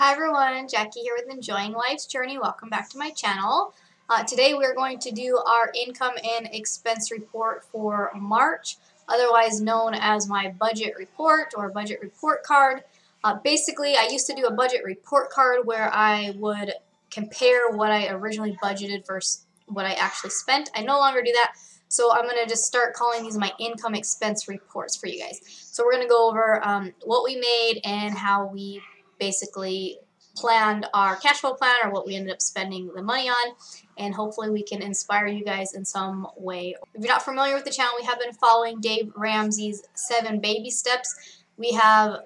Hi everyone, Jackie here with Enjoying Life's Journey. Welcome back to my channel. Today we're going to do our income and expense report for March, otherwise known as my budget report or budget report card. Basically, I used to do a budget report card where I would compare what I originally budgeted versus what I actually spent. I no longer do that, so I'm going to just start calling these my income expense reports for you guys. So we're going to go over what we made and how we basically planned our cash flow plan or what we ended up spending the money on, and hopefully we can inspire you guys in some way. If you're not familiar with the channel, we have been following Dave Ramsey's 7 baby steps. We have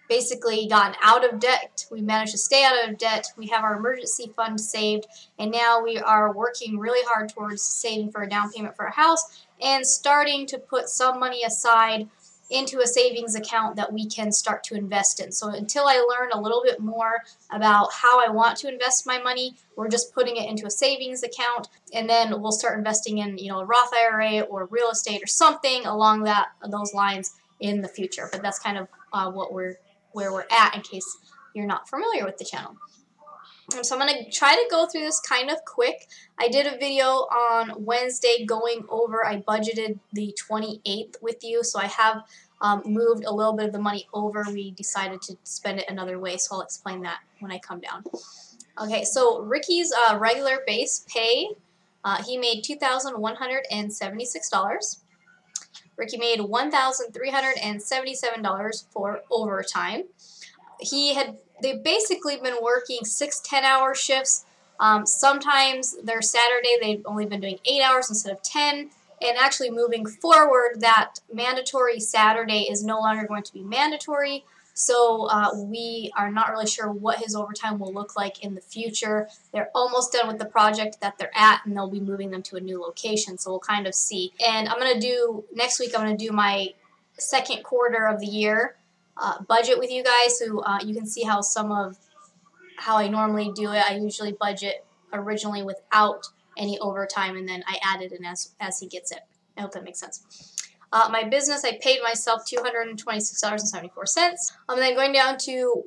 basically gotten out of debt. We managed to stay out of debt. We have our emergency fund saved, and now we are working really hard towards saving for a down payment for a house and starting to put some money aside into a savings account that we can start to invest in. So until I learn a little bit more about how I want to invest my money, we're just putting it into a savings account, and then we'll start investing in, a Roth IRA or real estate or something along those lines in the future. But that's kind of where we're at, in case you're not familiar with the channel. So I'm going to try to go through this kind of quick. I did a video on Wednesday going over, I budgeted the 28th with you, so I have moved a little bit of the money over. We decided to spend it another way, so I'll explain that when I come down. Okay, so Ricky's regular base pay, he made $2,176. Ricky made $1,377 for overtime. They've basically been working 6 10-hour shifts. Sometimes their Saturday they've only been doing 8 hours instead of 10. And actually moving forward, that mandatory Saturday is no longer going to be mandatory. So we are not really sure what his overtime will look like in the future. They're almost done with the project that they're at, and they'll be moving them to a new location. So we'll kind of see. And next week I'm going to do my second quarter of the year budget with you guys, so you can see how I normally do it. I usually budget originally without any overtime, and then I add it in as he gets it. I hope that makes sense. My business, I paid myself $226.74. And then going down to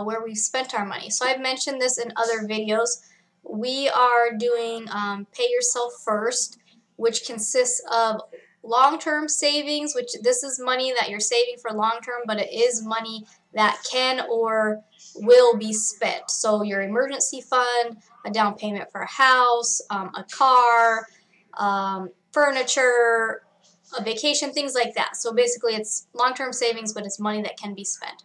where we spent our money. So I've mentioned this in other videos. We are doing Pay Yourself First, which consists of long-term savings, which this is money that you're saving for long-term, but it is money that can or will be spent. So your emergency fund, a down payment for a house, a car, furniture, a vacation, things like that. So basically it's long-term savings, but it's money that can be spent.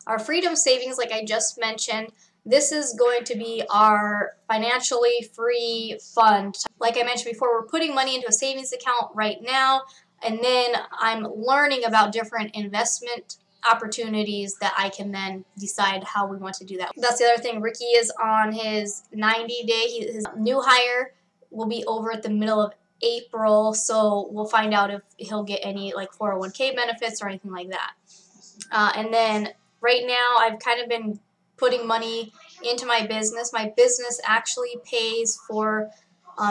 Our freedom savings, like I just mentioned, this is going to be our financially free fund. Like I mentioned before, we're putting money into a savings account right now, and then I'm learning about different investment opportunities that I can then decide how we want to do that. That's the other thing. Ricky is on his 90-day. His new hire will be over at the middle of April, so we'll find out if he'll get any like 401k benefits or anything like that. And then right now I've kind of been putting money into my business. My business actually pays for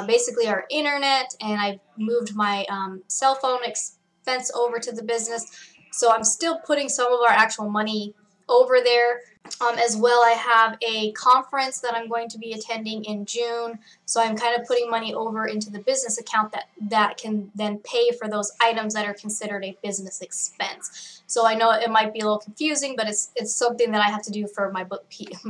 basically our internet, and I've moved my cell phone expense over to the business. So I'm still putting some of our actual money over there. As well, I have a conference that I'm going to be attending in June, so I'm kind of putting money over into the business account that can then pay for those items that are considered a business expense. So I know it might be a little confusing, but it's something that I have to do for my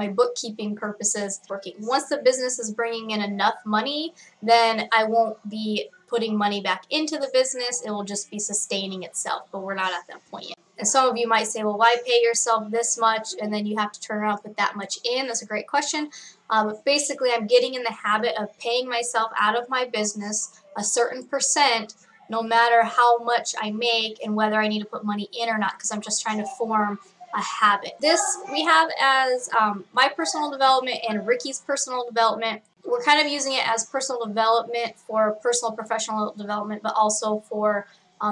bookkeeping purposes. Once the business is bringing in enough money, then I won't be putting money back into the business. It will just be sustaining itself, but we're not at that point yet. And some of you might say, well, why pay yourself this much and then you have to turn around and put that much in? That's a great question. But basically, I'm getting in the habit of paying myself out of my business a certain percent, no matter how much I make and whether I need to put money in or not, because I'm just trying to form a habit. This we have as my personal development and Ricky's personal development. We're kind of using it as personal development for personal professional development, but also for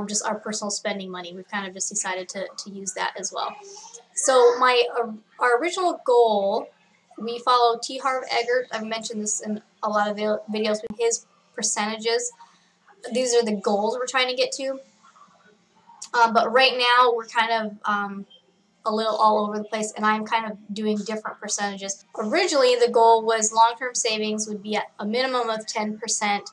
just our personal spending money. We've kind of just decided to use that as well. So our original goal, we follow T. Harv Eggert. I've mentioned this in a lot of videos with his percentages. These are the goals we're trying to get to. But right now we're kind of a little all over the place, and I'm kind of doing different percentages. Originally, the goal was long-term savings would be at a minimum of 10%.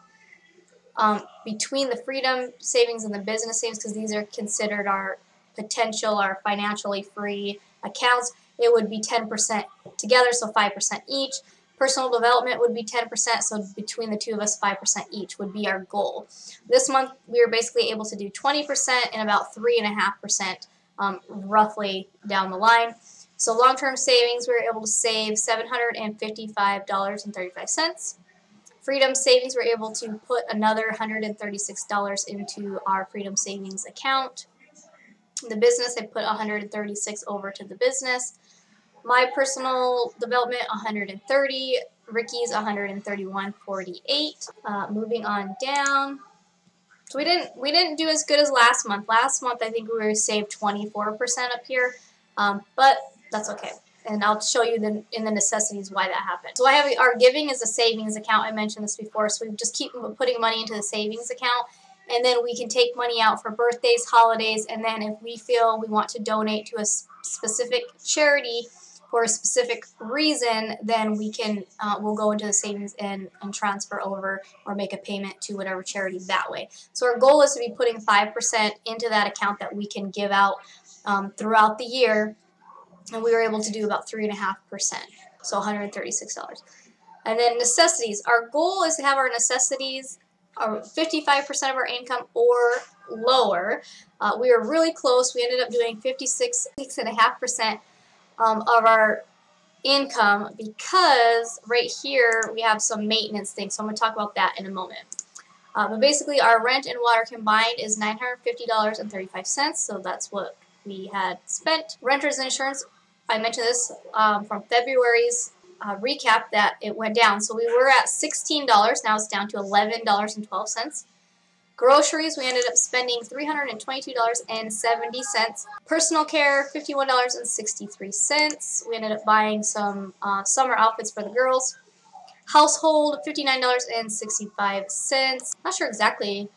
Between the freedom savings and the business savings, because these are considered our potential, our financially free accounts, it would be 10% together, so 5% each. Personal development would be 10%, so between the two of us, 5% each would be our goal. This month, we were basically able to do 20% and about 3.5% roughly down the line. So long-term savings, we were able to save $755.35. Freedom savings, we're able to put another $136 into our freedom savings account. The business, I put $136 over to the business. My personal development, $130. Ricky's $131.48. Moving on down. So we didn't do as good as last month. Last month, I think we were saved 24% up here, but that's okay. And I'll show you in the necessities why that happened. So I have our giving is a savings account. I mentioned this before. So we just keep putting money into the savings account, and then we can take money out for birthdays, holidays, and then if we feel we want to donate to a specific charity for a specific reason, then we can we'll go into the savings and transfer over or make a payment to whatever charity that way. So our goal is to be putting 5% into that account that we can give out throughout the year. And we were able to do about 3.5%, so $136. And then necessities. Our goal is to have our necessities 55% of our income or lower. We were really close. We ended up doing 56.5% of our income because right here we have some maintenance things. So I'm going to talk about that in a moment. But basically, our rent and water combined is $950.35. So that's what we had spent. Renter's insurance. I mentioned this from February's recap that it went down. So we were at $16. Now it's down to $11.12. Groceries, we ended up spending $322.70. Personal care, $51.63. We ended up buying some summer outfits for the girls. Household, $59.65. Not sure exactly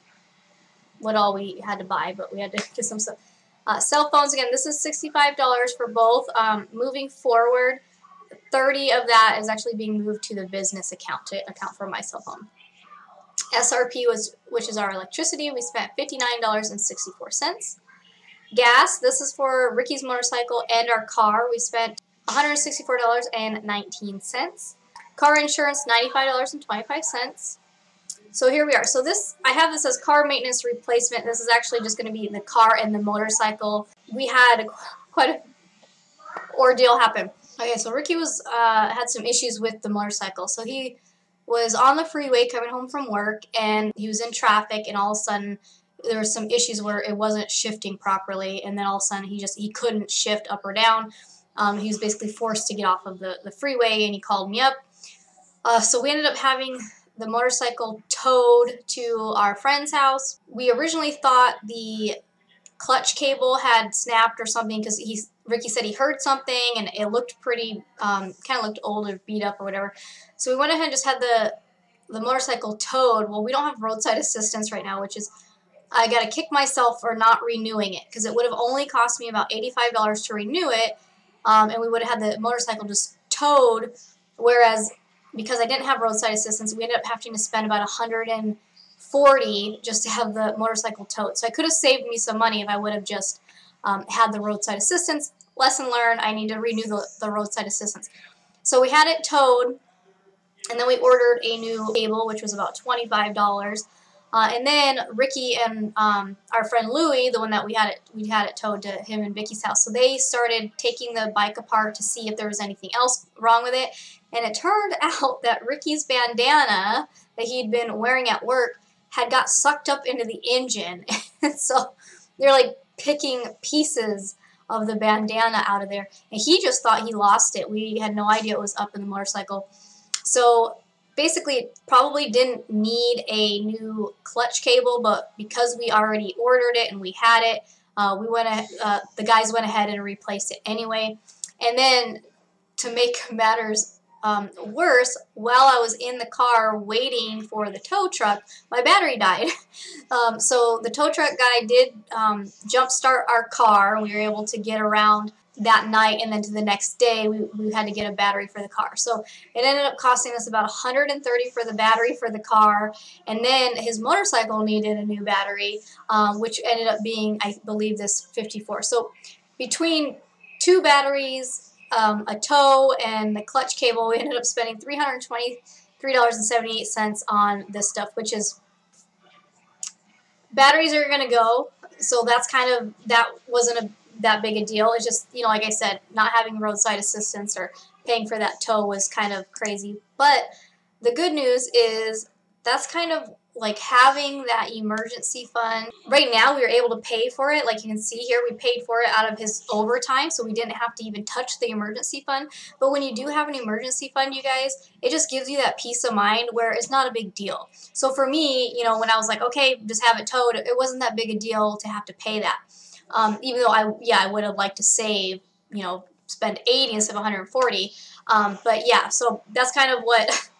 what all we had to buy, but we had to get some stuff. Cell phones, again, this is $65 for both. Moving forward, 30 of that is actually being moved to the business account to account for my cell phone. SRP, which is our electricity, we spent $59.64. Gas, this is for Ricky's motorcycle and our car. We spent $164.19. Car insurance, $95.25. So here we are. So this, I have this as car maintenance replacement. This is actually just going to be the car and the motorcycle. We had quite an ordeal happen. Okay, so Ricky had some issues with the motorcycle. So he was on the freeway coming home from work, and he was in traffic, and all of a sudden there were some issues where it wasn't shifting properly, and then all of a sudden he couldn't shift up or down. He was basically forced to get off of the freeway, and he called me up. So we ended up having the motorcycle towed to our friend's house. We originally thought the clutch cable had snapped or something because Ricky said he heard something and it looked pretty, kind of looked old or beat up or whatever. So we went ahead and just had the motorcycle towed. Well, we don't have roadside assistance right now, which is, I got to kick myself for not renewing it because it would have only cost me about $85 to renew it, and we would have had the motorcycle just towed, whereas because I didn't have roadside assistance, we ended up having to spend about $140 just to have the motorcycle towed. So I could have saved me some money if I would have just had the roadside assistance. Lesson learned, I need to renew the roadside assistance. So we had it towed, and then we ordered a new cable, which was about $25. And then Ricky and our friend Louie, the one that we had it towed to him and Vicky's house. So they started taking the bike apart to see if there was anything else wrong with it. And it turned out that Ricky's bandana that he'd been wearing at work had got sucked up into the engine. And so they're like picking pieces of the bandana out of there. And he just thought he lost it. We had no idea it was up in the motorcycle. So basically, it probably didn't need a new clutch cable, but because we already ordered it and we had it, the guys went ahead and replaced it anyway. And then to make matters worse, while I was in the car waiting for the tow truck, my battery died. So the tow truck guy did jump start our car. We were able to get around that night, and then to the next day we had to get a battery for the car. So it ended up costing us about $130 for the battery for the car, and then his motorcycle needed a new battery, which ended up being, I believe, this 54. So between 2 batteries, a tow, and the clutch cable, we ended up spending $323.78 on this stuff, which is, batteries are going to go, so that's kind of, that wasn't that big a deal. It's just, you know, like I said, not having roadside assistance or paying for that tow was kind of crazy. But the good news is that's kind of like having that emergency fund. Right now we were able to pay for it. Like you can see here, we paid for it out of his overtime, so we didn't have to even touch the emergency fund. But when you do have an emergency fund, you guys, it just gives you that peace of mind where it's not a big deal. So for me, you know, when I was like, okay, just have it towed, it wasn't that big a deal to have to pay that. Even though I would have liked to save, you know, spend 80 instead of 140. But yeah, so that's kind of what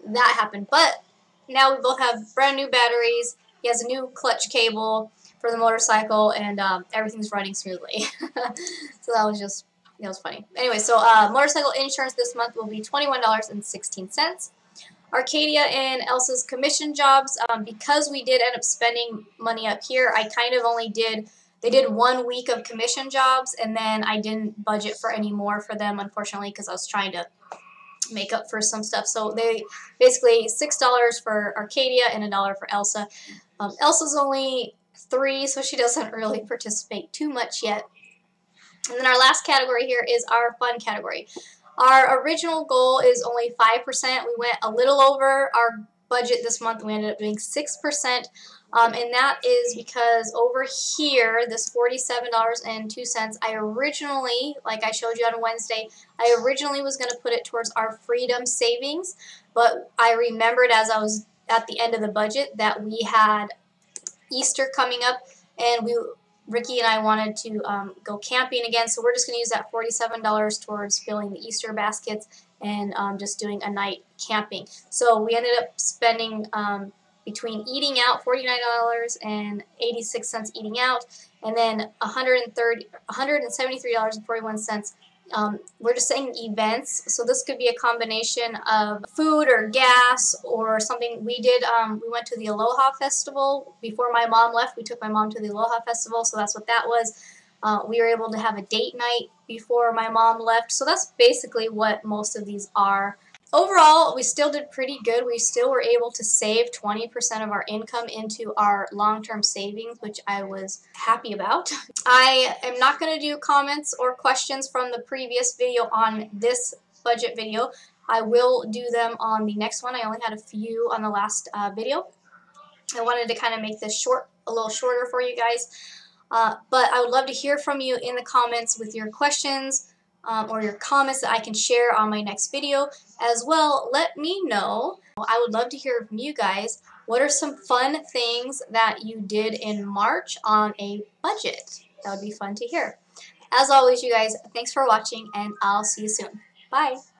that happened. But now we both have brand new batteries. He has a new clutch cable for the motorcycle, and everything's running smoothly. So that was just, it was funny. Anyway, so motorcycle insurance this month will be $21.16. Arcadia and Elsa's commission jobs, because we did end up spending money up here, I kind of only did, they did 1 week of commission jobs, and then I didn't budget for any more for them, unfortunately, because I was trying to make up for some stuff. So they basically $6 for Arcadia and $1 for Elsa. Elsa's only 3, so she doesn't really participate too much yet. And then our last category here is our fun category. Our original goal is only 5%. We went a little over our budget this month. We ended up doing 6%. And that is because over here, this $47.02, I originally, like I showed you on Wednesday, I originally was going to put it towards our freedom savings, but I remembered as I was at the end of the budget that we had Easter coming up, and Ricky and I wanted to go camping again, so we're just going to use that $47 towards filling the Easter baskets and just doing a night camping. So we ended up spending between eating out, $49.86 eating out, and then $173.41. We're just saying events, so this could be a combination of food or gas or something. We did, we went to the Aloha Festival before my mom left. We took my mom to the Aloha Festival, so that's what that was. We were able to have a date night before my mom left, so that's basically what most of these are. Overall, we still did pretty good. We still were able to save 20% of our income into our long-term savings, which I was happy about. I am not going to do comments or questions from the previous video on this budget video. I will do them on the next one. I only had a few on the last video. I wanted to kind of make this short, a little shorter for you guys. But I would love to hear from you in the comments with your questions, or your comments that I can share on my next video. As well, let me know. I would love to hear from you guys. What are some fun things that you did in March on a budget? That would be fun to hear. As always, you guys, thanks for watching, and I'll see you soon. Bye.